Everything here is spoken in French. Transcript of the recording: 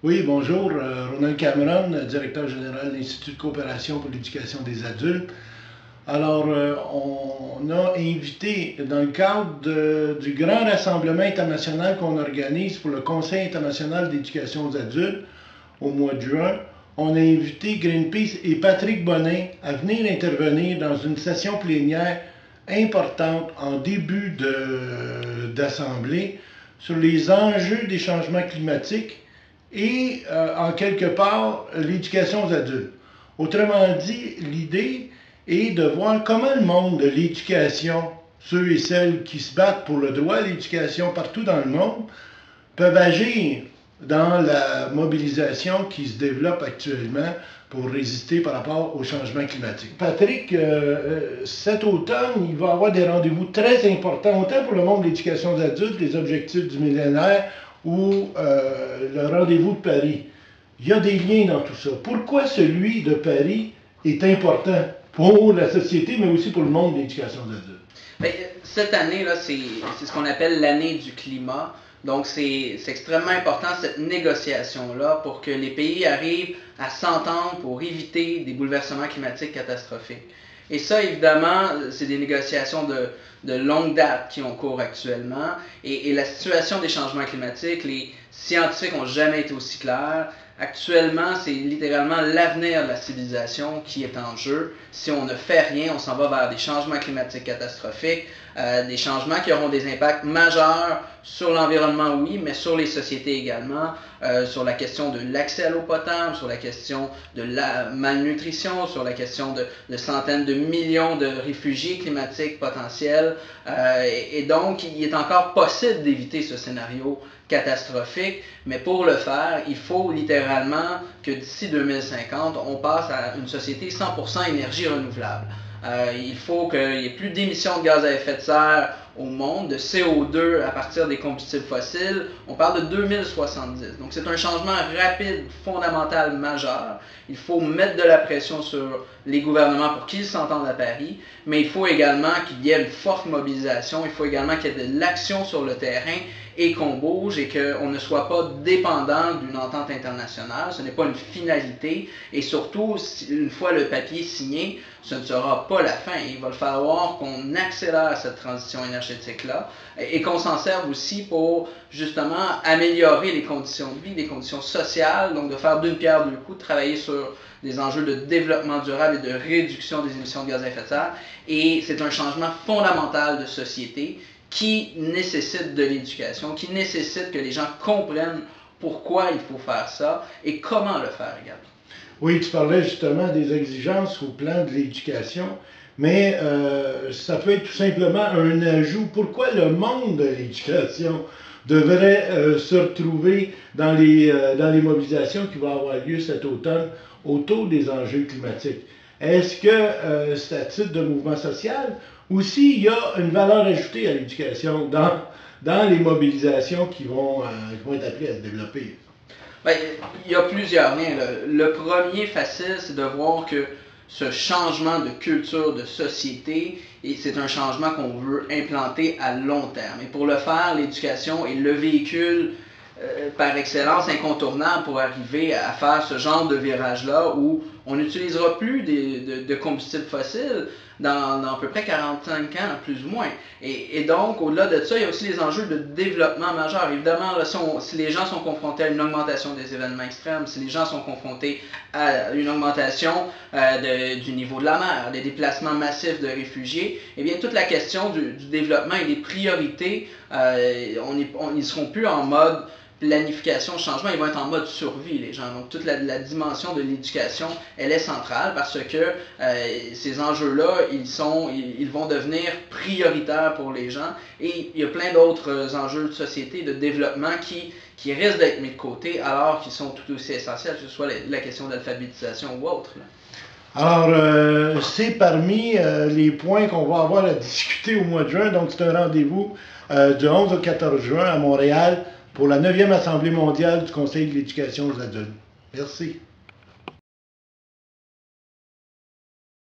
Oui, bonjour, Ronald Cameron, directeur général de l'Institut de coopération pour l'éducation des adultes. Alors, on a invité, dans le cadre du grand rassemblement international qu'on organise pour le Conseil international d'éducation aux adultes au mois de juin, on a invité Greenpeace et Patrick Bonin à venir intervenir dans une session plénière importante en début d'assemblée sur les enjeux des changements climatiques et, en quelque part, l'éducation aux adultes. Autrement dit, l'idée est de voir comment le monde de l'éducation, ceux et celles qui se battent pour le droit à l'éducation partout dans le monde, peuvent agir dans la mobilisation qui se développe actuellement pour résister par rapport au changement climatique. Patrick, cet automne, il va y avoir des rendez-vous très importants, autant pour le monde de l'éducation des adultes, les objectifs du millénaire, ou le rendez-vous de Paris. Il y a des liens dans tout ça. Pourquoi celui de Paris est important pour la société, mais aussi pour le monde de l'éducation des adultes? Bien, cette année-là, c'est ce qu'on appelle l'année du climat. Donc, c'est extrêmement important, cette négociation-là, pour que les pays arrivent à s'entendre pour éviter des bouleversements climatiques catastrophiques. Et ça, évidemment, c'est des négociations de longue date qui ont cours actuellement. Et la situation des changements climatiques, les scientifiques n'ont jamais été aussi clairs. Actuellement, c'est littéralement l'avenir de la civilisation qui est en jeu. Si on ne fait rien, on s'en va vers des changements climatiques catastrophiques, des changements qui auront des impacts majeurs sur l'environnement, oui, mais sur les sociétés également, sur la question de l'accès à l'eau potable, sur la question de la malnutrition, sur la question de centaines de millions de réfugiés climatiques potentiels. Et donc, il est encore possible d'éviter ce scénario catastrophique, mais pour le faire, il faut littéralement que d'ici 2050, on passe à une société 100% énergie renouvelable. Il faut qu'il n'y ait plus d'émissions de gaz à effet de serre au monde, de CO2 à partir des combustibles fossiles. On parle de 2070. Donc c'est un changement rapide, fondamental, majeur. Il faut mettre de la pression sur les gouvernements pour qu'ils s'entendent à Paris, mais il faut également qu'il y ait une forte mobilisation, il faut également qu'il y ait de l'action sur le terrain et qu'on bouge et qu'on ne soit pas dépendant d'une entente internationale. Ce n'est pas une finalité et surtout, une fois le papier signé, ce ne sera pas la fin. Il va falloir qu'on accélère cette transition énergétique-là et qu'on s'en serve aussi pour justement améliorer les conditions de vie, les conditions sociales, donc de faire d'une pierre deux coups, de travailler sur des enjeux de développement durable et de réduction des émissions de gaz à effet de serre. Et c'est un changement fondamental de société qui nécessite de l'éducation, qui nécessite que les gens comprennent pourquoi il faut faire ça et comment le faire également. Oui, tu parlais justement des exigences au plan de l'éducation, mais ça peut être tout simplement un ajout. Pourquoi le monde de l'éducation devrait se retrouver dans les mobilisations qui vont avoir lieu cet automne autour des enjeux climatiques? Est-ce que c'est à titre de mouvement social ou s'il y a une valeur ajoutée à l'éducation dans les mobilisations qui vont être appelées à se développer? Bien, il y a plusieurs liens. Le premier facile, c'est de voir que ce changement de culture, de société, c'est un changement qu'on veut implanter à long terme. Et pour le faire, l'éducation est le véhicule par excellence incontournable pour arriver à faire ce genre de virage-là où on n'utilisera plus de combustibles fossiles dans à peu près 45 ans, plus ou moins. Et donc, au-delà de ça, il y a aussi les enjeux de développement majeur. Évidemment, là, si les gens sont confrontés à une augmentation des événements extrêmes, si les gens sont confrontés à une augmentation du niveau de la mer, des déplacements massifs de réfugiés, eh bien, toute la question du développement et des priorités, ils ne seront plus en mode planification, changement, ils vont être en mode survie, les gens. Donc, toute la dimension de l'éducation, elle est centrale parce que ces enjeux-là, ils vont devenir prioritaires pour les gens. Et il y a plein d'autres enjeux de société, de développement qui risquent d'être mis de côté alors qu'ils sont tout aussi essentiels, que ce soit la question d'alphabétisation ou autre. Là. Alors, c'est parmi les points qu'on va avoir à discuter au mois de juin. Donc, c'est un rendez-vous du 11 au 14 juin à Montréal pour la 9e Assemblée mondiale du Conseil de l'éducation aux adultes. Merci.